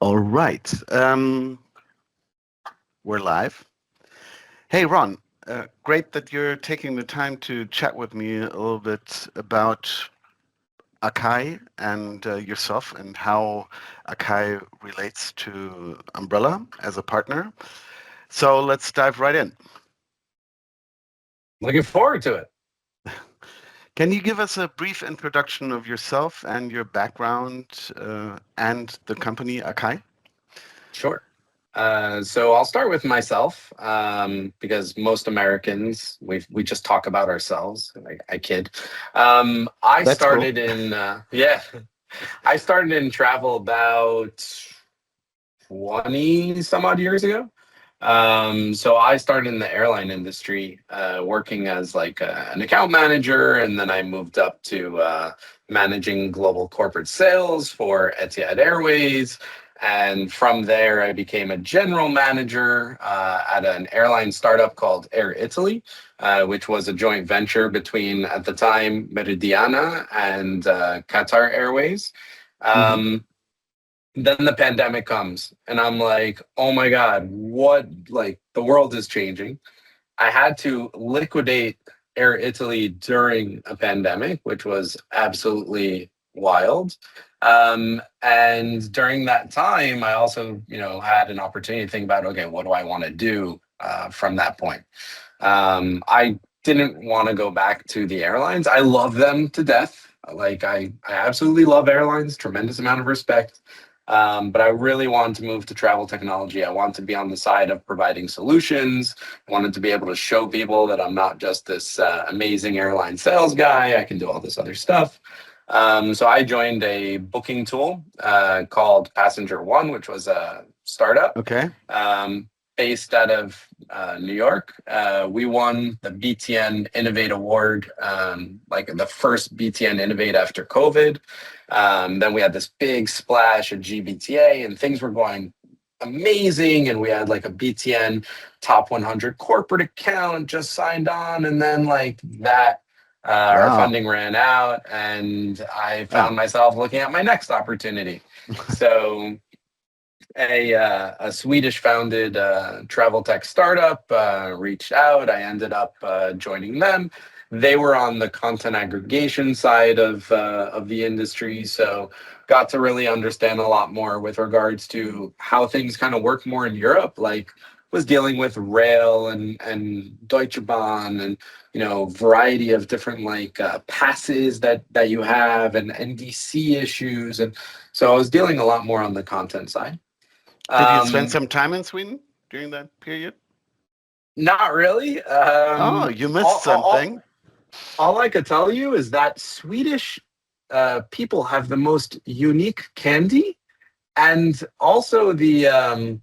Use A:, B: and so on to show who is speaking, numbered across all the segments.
A: All right. We're live. Hey, Ron. Great that you're taking the time to chat with me a little bit about Acai and yourself and how Acai relates to Umbrella as a partner. So let's dive right in.
B: Looking forward to it.
A: Can you give us a brief introduction of yourself and your background and the company Acai?
B: Sure. So I'll start with myself because most Americans we just talk about ourselves. I kid. I
A: That's cool.
B: started in I started in travel about 20 some odd years ago. So I started in the airline industry, working as like an account manager, and then I moved up to managing global corporate sales for Etihad Airways. And from there, I became a general manager at an airline startup called Air Italy, which was a joint venture between, at the time, Meridiana and Qatar Airways.
A: Hmm.
B: Then the pandemic comes and I'm like, oh my God, what, like, the world is changing. I had to liquidate Air Italy during a pandemic, which was absolutely wild. And during that time, I also, had an opportunity to think about, okay, what do I want to do from that point? I didn't want to go back to the airlines. I love them to death. Like I absolutely love airlines, tremendous amount of respect. But I really wanted to move to travel technology. I wanted to be on the side of providing solutions. I wanted to be able to show people that I'm not just this amazing airline sales guy. I can do all this other stuff. So I joined a booking tool called Passenger One, which was a startup
A: Okay.
B: um, based out of New York. We won the BTN Innovate Award, like the first BTN Innovate after COVID. Then we had this big splash at GBTA, and things were going amazing. And we had like a BTN top 100 corporate account just signed on, and then like that. Our
A: Wow.
B: funding ran out, and I
A: Oh.
B: found myself looking at my next opportunity. So a Swedish founded travel tech startup reached out. I ended up joining them. They were on the content aggregation side of the industry, so got to really understand a lot more with regards to how things kind of work more in Europe. Like was dealing with rail and Deutsche Bahn and variety of different like passes that you have and NDC issues, and so I was dealing a lot more on the content side.
A: Did you spend
B: Um,
A: some time in Sweden during that period?
B: Not really.
A: Oh, you missed something.
B: All I could tell you is that Swedish people have the most unique candy, and also the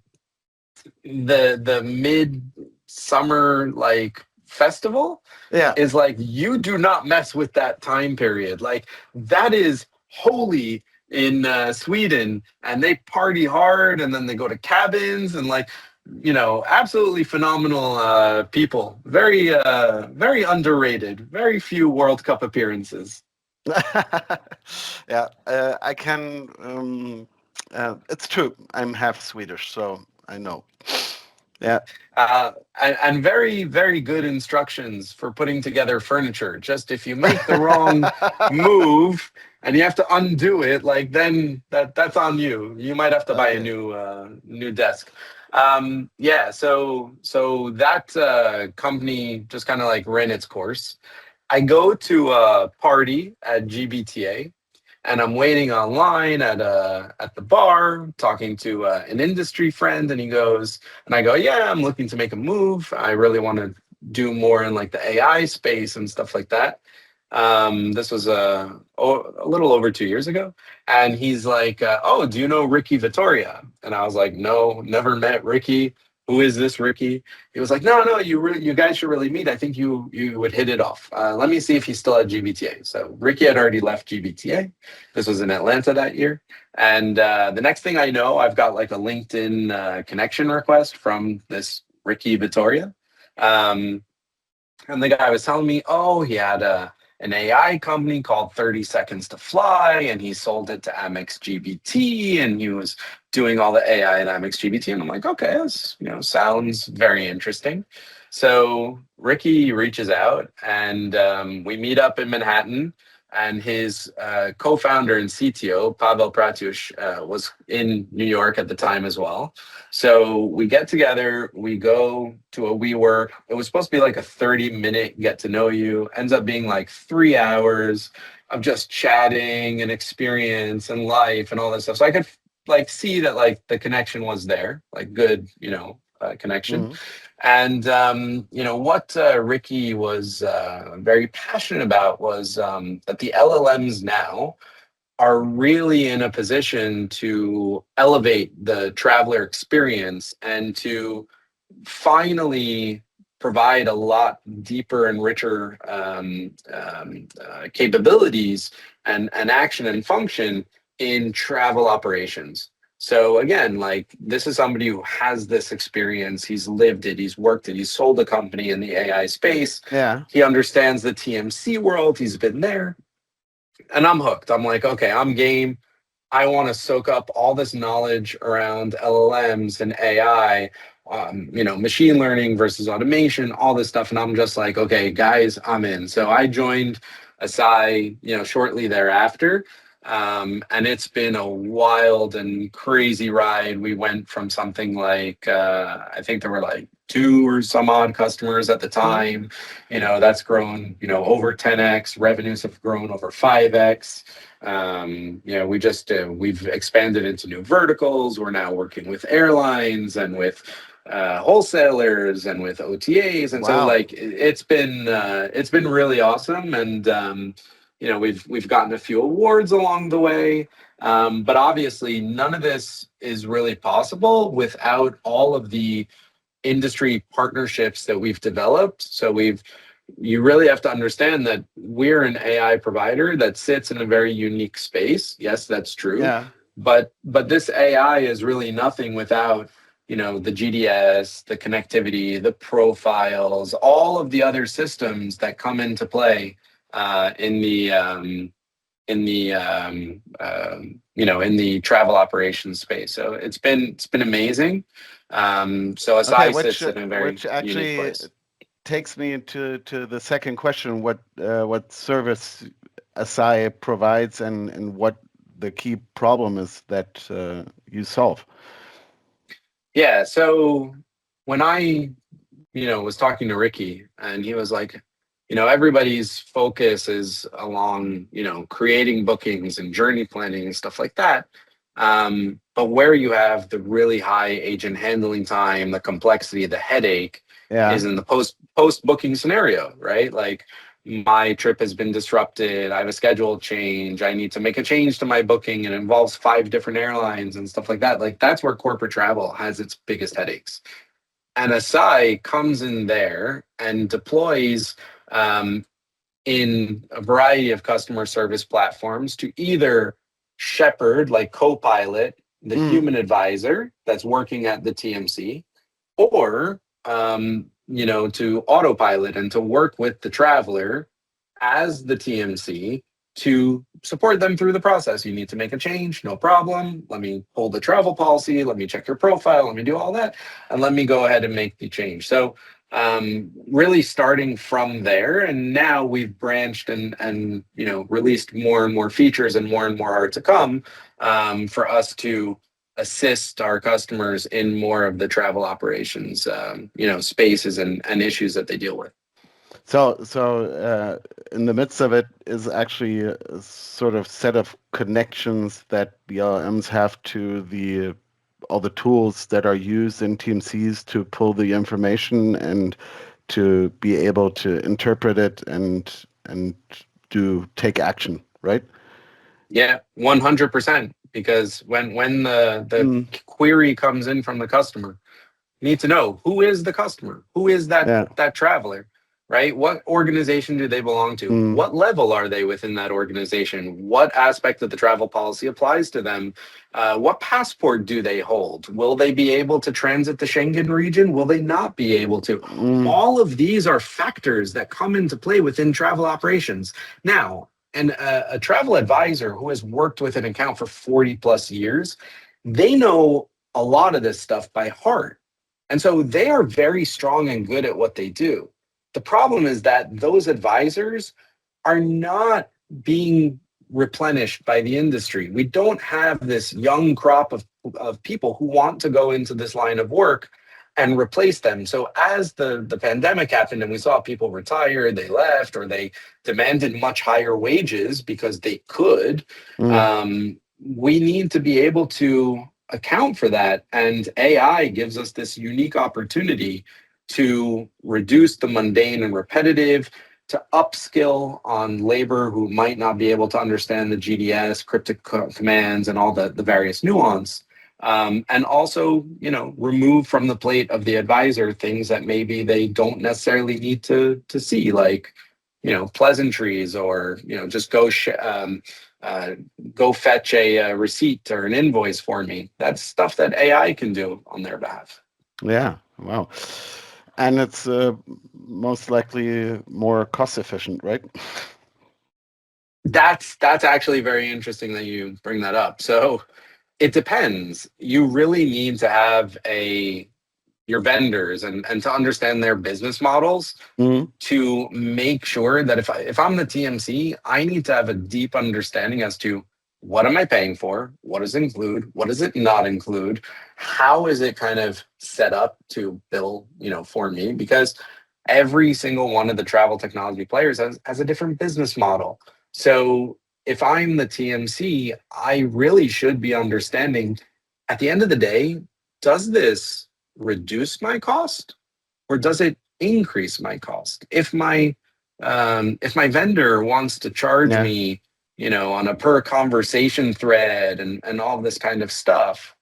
B: midsummer like festival
A: Yeah.
B: is like you do not mess with that time period. Like that is holy in Sweden, and they party hard, and then they go to cabins and like absolutely phenomenal people. Very underrated. Very few World Cup appearances.
A: Yeah, I can. It's true. I'm half Swedish, so I know. Yeah.
B: And very, very good instructions for putting together furniture. Just if you make the wrong move and you have to undo it, like then that's on you. You might have to buy a
A: Okay.
B: new desk. Yeah, so that company just kind of like ran its course. I go to a party at GBTA, and I'm waiting online at the bar talking to an industry friend, and he goes, and I go, yeah, I'm looking to make a move. I really want to do more in like the AI space and stuff like that. This was a little over 2 years ago, and he's like, "Oh, do you know Ricky Vittoria?" And I was like, "No, never met Ricky. Who is this Ricky?" He was like, "No, no, you guys should really meet. I think you would hit it off. Let me see if he's still at GBTA." So Ricky had already left GBTA. This was in Atlanta that year, and the next thing I know, I've got like a LinkedIn connection request from this Ricky Vittoria. Um, and the guy was telling me, oh, he had an AI company called 30 Seconds to Fly, and he sold it to Amex GBT, and he was doing all the AI at Amex GBT. And I'm like, okay, this sounds very interesting. So Ricky reaches out, and we meet up in Manhattan. And his co-founder and CTO, Pavel Pratyush, was in New York at the time as well. So we get together, we go to a WeWork. It was supposed to be like a 30-minute get to know you. Ends up being like 3 hours of just chatting and experience and life and all that stuff. So I could like see that like the connection was there, like good, connection.
A: Mm-hmm.
B: And what Ricky was very passionate about was that the LLMs now are really in a position to elevate the traveler experience and to finally provide a lot deeper and richer capabilities and action and function in travel operations. So again, like this is somebody who has this experience. He's lived it. He's worked it. He's sold a company in the AI space.
A: Yeah.
B: He understands the TMC world. He's been there, and I'm hooked. I'm like, okay, I'm game. I want to soak up all this knowledge around LLMs and AI, machine learning versus automation, all this stuff. And I'm just like, okay, guys, I'm in. So I joined Acai, shortly thereafter. And it's been a wild and crazy ride. We went from something like, I think there were like two or some odd customers at the
A: Mm-hmm.
B: time. That's grown, over 10x. Revenues have grown over 5x. We've expanded into new verticals. We're now working with airlines and with wholesalers and with OTAs, and so
A: Wow.
B: like it's been really awesome. And we've gotten a few awards along the way, but obviously none of this is really possible without all of the industry partnerships that we've developed. So you really have to understand that we're an AI provider that sits in a very unique space. Yes, that's true.
A: Yeah.
B: But this AI is really nothing without, the GDS, the connectivity, the profiles, all of the other systems that come into play in the travel operations space. So it's been amazing. So
A: Okay.
B: Asai
A: Which
B: sits in a very
A: which
B: unique
A: actually
B: place.
A: takes me to the second question. What service Acai provides and what the key problem is that you solve?
B: Yeah. So when I, was talking to Ricky, and he was like, everybody's focus is along, creating bookings and journey planning and stuff like that. But where you have the really high agent handling time, the complexity, the headache is
A: Yeah.
B: in the post booking scenario, right? Like my trip has been disrupted. I have a schedule change. I need to make a change to my booking. It involves 5 different airlines and stuff like that. Like that's where corporate travel has its biggest headaches. And Asai comes in there and deploys um, in a variety of customer service platforms to either shepherd, like co-pilot, the
A: Mm.
B: human advisor that's working at the TMC, or to autopilot and to work with the traveler as the TMC to support them through the process. You need to make a change, no problem. Let me pull the travel policy, let me check your profile, let me do all that, and let me go ahead and make the change. So really starting from there, and now we've branched and released more and more features, and more are to come, for us to assist our customers in more of the travel operations spaces and issues that they deal with.
A: So in the midst of it is actually a sort of set of connections that the LLMs have to the all the tools that are used in TMCs to pull the information and to be able to interpret it and do take action, right?
B: Yeah, 100%. Because when the
A: Mm.
B: query comes in from the customer, you need to know who is the customer, who is that
A: Yeah.
B: that traveler. right? What organization do they belong to?
A: Mm,
B: What level are they within that organization? What aspect of the travel policy applies to them? What passport do they hold? Will they be able to transit the Schengen region? Will they not be able to?
A: mm,
B: All of these are factors that come into play within travel operations. Now, and a travel advisor who has worked with an account for 40 plus years, they know a lot of this stuff by heart. And so they are very strong and good at what they do. The problem is that those advisors are not being replenished by the industry. We don't have this young crop of people who want to go into this line of work and replace them. So as the pandemic happened and we saw people retire, they left, or they demanded much higher wages because they could,
A: mm.
B: we need to be able to account for that. And AI gives us this unique opportunity to reduce the mundane and repetitive, to upskill on labor who might not be able to understand the GDS, cryptic commands, and all the various nuance. And also, remove from the plate of the advisor things that maybe they don't necessarily need to see, like, pleasantries, or just uh, go fetch a receipt or an invoice for me. That's stuff that AI can do on their behalf.
A: Yeah, wow. And it's most likely more cost efficient, right?
B: That's actually very interesting that you bring that up. So it depends. You really need to have your vendors and to understand their business models
A: Mm,
B: to make sure that if I'm the TMC, I need to have a deep understanding as to what am I paying for, what does it include, what does it not include, how is it kind of set up to bill, for me, because every single one of the travel technology players has a different business model. So if I'm the TMC, I really should be understanding at the end of the day, does this reduce my cost or does it increase my cost? If my vendor wants to charge
A: yeah.
B: me, on a per conversation thread and all this kind of stuff,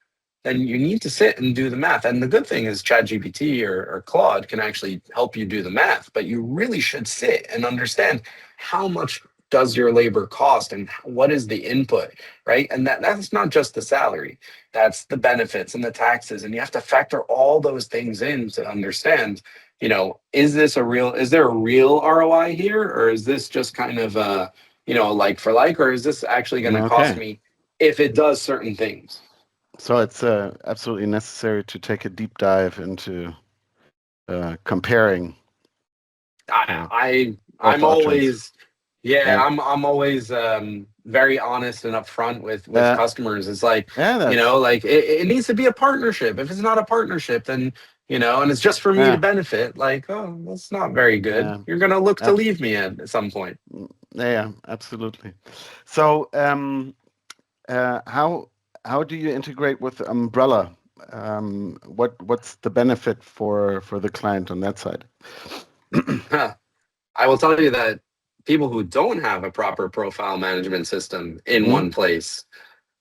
B: then you need to sit and do the math. And the good thing is ChatGPT or Claude can actually help you do the math, but you really should sit and understand how much does your labor cost and what is the input, right? And that's not just the salary, that's the benefits and the taxes. And you have to factor all those things in to understand, is there a real ROI here? Or is this just kind of like for like, or is this actually going to cost
A: Okay.
B: me if it does certain things?
A: So it's absolutely necessary to take a deep dive into comparing
B: I,
A: uh,
B: I
A: both
B: I'm
A: options.
B: always, yeah,
A: Yeah.
B: I'm always very honest and upfront with
A: Uh,
B: customers. It's like,
A: yeah, that's
B: like it needs to be a partnership. If it's not a partnership, then and it's just for me to
A: yeah,
B: benefit, like, oh, that's not very good.
A: yeah,
B: You're gonna look to
A: ab-
B: leave me at some point.
A: yeah, absolutely. So, how do you integrate with Umbrella? What's the benefit for the client on that side?
B: I will tell you that people who don't have a proper profile management system in
A: Mm,
B: one place,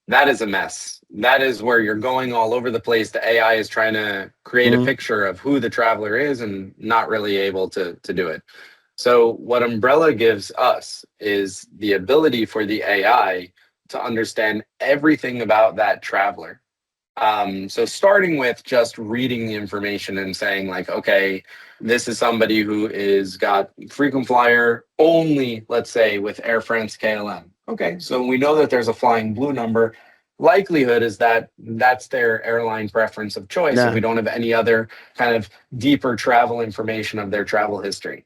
B: that is a mess. That is where you're going all over the place. The AI is trying to create a
A: mm,
B: picture of who the traveler is and not really able to do it. So, what Umbrella gives us is the ability for the AI to understand everything about that traveler. So starting with just reading the information and saying like, okay, this is somebody who is got frequent flyer only, let's say with Air France KLM. Okay, so we know that there's a flying blue number. Likelihood is that that's their airline preference of choice, and we
A: yeah.
B: don't have any other kind of deeper travel information of their travel history.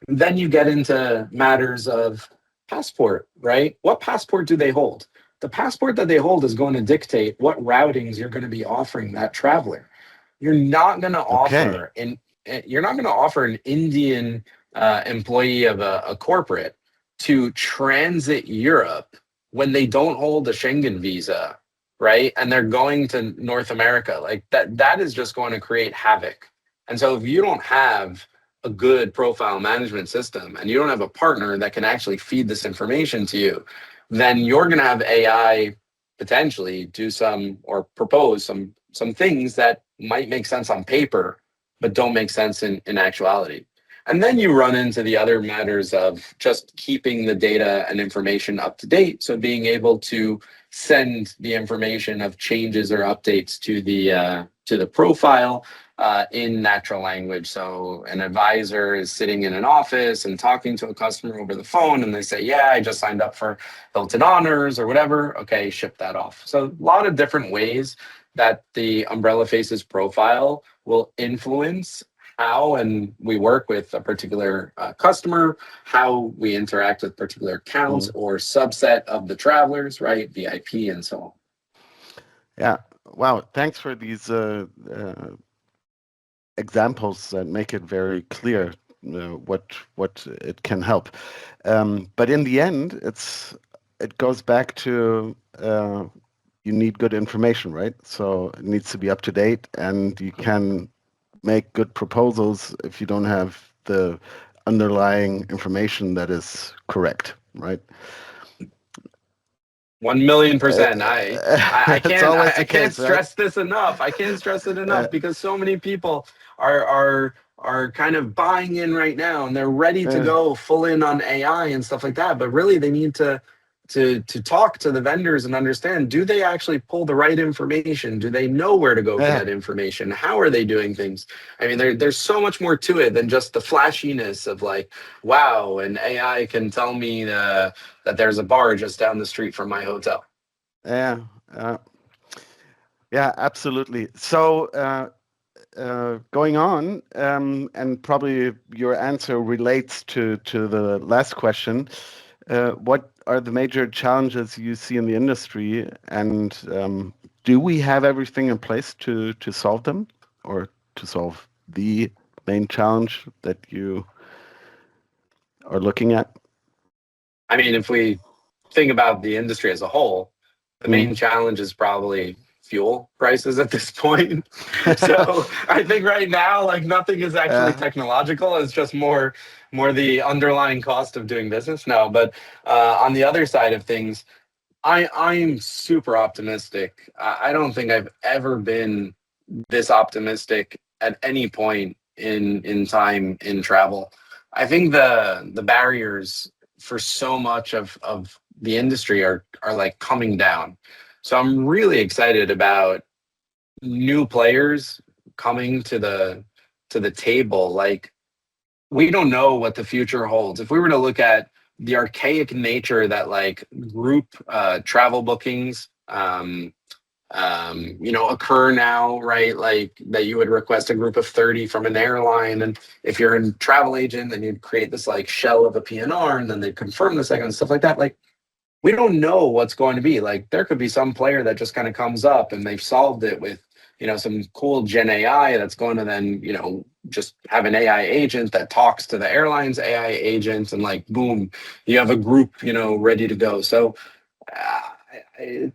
B: Then you get into matters of passport, right? What passport do they hold? The passport that they hold is going to dictate what routings you're going to be offering that traveler. You're not going to
A: Okay.
B: offer an you're not going to offer an Indian employee of a corporate to transit Europe when they don't hold a Schengen visa, right? And they're going to North America. Like that is just going to create havoc. And so if you don't have a good profile management system and you don't have a partner that can actually feed this information to you, then you're going to have AI potentially do some or propose some things that might make sense on paper but don't make sense in actuality. And then you run into the other matters of just keeping the data and information up to date. So being able to send the information of changes or updates to the profile in natural language. So an advisor is sitting in an office and talking to a customer over the phone, and they say, "Yeah, I just signed up for Hilton Honors or whatever." Okay, ship that off. So a lot of different ways that the Umbrella Faces profile will influence how and we work with a particular customer, how we interact with particular accounts
A: Mm.
B: or subset of the travelers, right? VIP and so on.
A: Yeah. Wow. Thanks for these examples that make it very clear what it can help. But in the end, it goes back to you need good information, right? So it needs to be up to date, and you can make good proposals if you don't have the underlying information that is correct, right?
B: 1,000,000%. I
A: It's
B: can't
A: always the
B: I can't
A: case, right?
B: stress this enough. I can't stress it
A: Uh,
B: enough because so many people are kind of buying in right now and they're ready to
A: uh,
B: go full in on AI and stuff like that. But really they need to talk to the vendors and understand, do they actually pull the right information? Do they know where to go for
A: yeah,
B: that information? How are they doing things? I mean, there's so much more to it than just the flashiness of like, wow, and AI can tell me that there's a bar just down the street from my hotel.
A: yeah, uh, yeah, absolutely. So going on, and probably your answer relates to the last question. What are the major challenges you see in the industry, and do we have everything in place to solve them, or to solve the main challenge that you are looking at?
B: I mean, if we think about the industry as a whole, the
A: Mm.
B: main challenge is probably fuel prices at this point. So I think right now, like nothing is actually
A: uh,
B: technological. It's just more the underlying cost of doing business now. But on the other side of things, I'm super optimistic. I don't think I've ever been this optimistic at any point in time in travel. I think the barriers for so much of the industry are like coming down. So I'm really excited about new players coming to the table. Like we don't know what the future holds. If we were to look at the archaic nature that like group travel bookings occur now, right? Like that you would request a group of 30 from an airline. And if you're a travel agent, then you'd create this like shell of a PNR and then they'd confirm the second and stuff like that. Like we don't know what's going to be. Like there could be some player that just kind of comes up and they've solved it with, some cool Gen AI that's going to then, just have an AI agent that talks to the airline's AI agent and like, boom, you have a group, ready to go. So uh, I,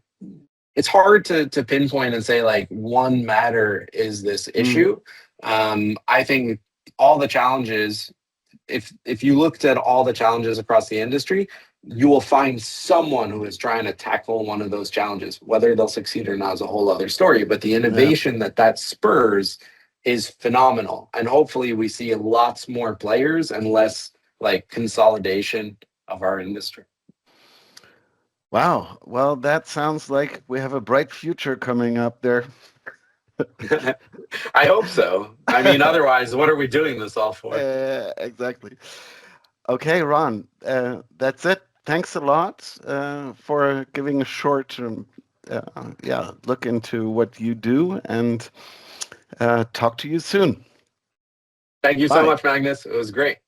B: it's hard to pinpoint and say like one matter is this
A: mm,
B: issue. I think all the challenges, if you looked at all the challenges across the industry, you will find someone who is trying to tackle one of those challenges. Whether they'll succeed or not is a whole other story. But the
A: yeah.
B: innovation that spurs is phenomenal, and hopefully we see lots more players and less like consolidation of our industry.
A: Wow. Well, that sounds like we have a bright future coming up there.
B: I hope so. I mean, otherwise, what are we doing this all for?
A: Exactly. Okay, Ron, that's it. Thanks a lot for giving a short, look into what you do, and talk to you soon.
B: Thank you so
A: Bye.
B: much, Magnus. It was great.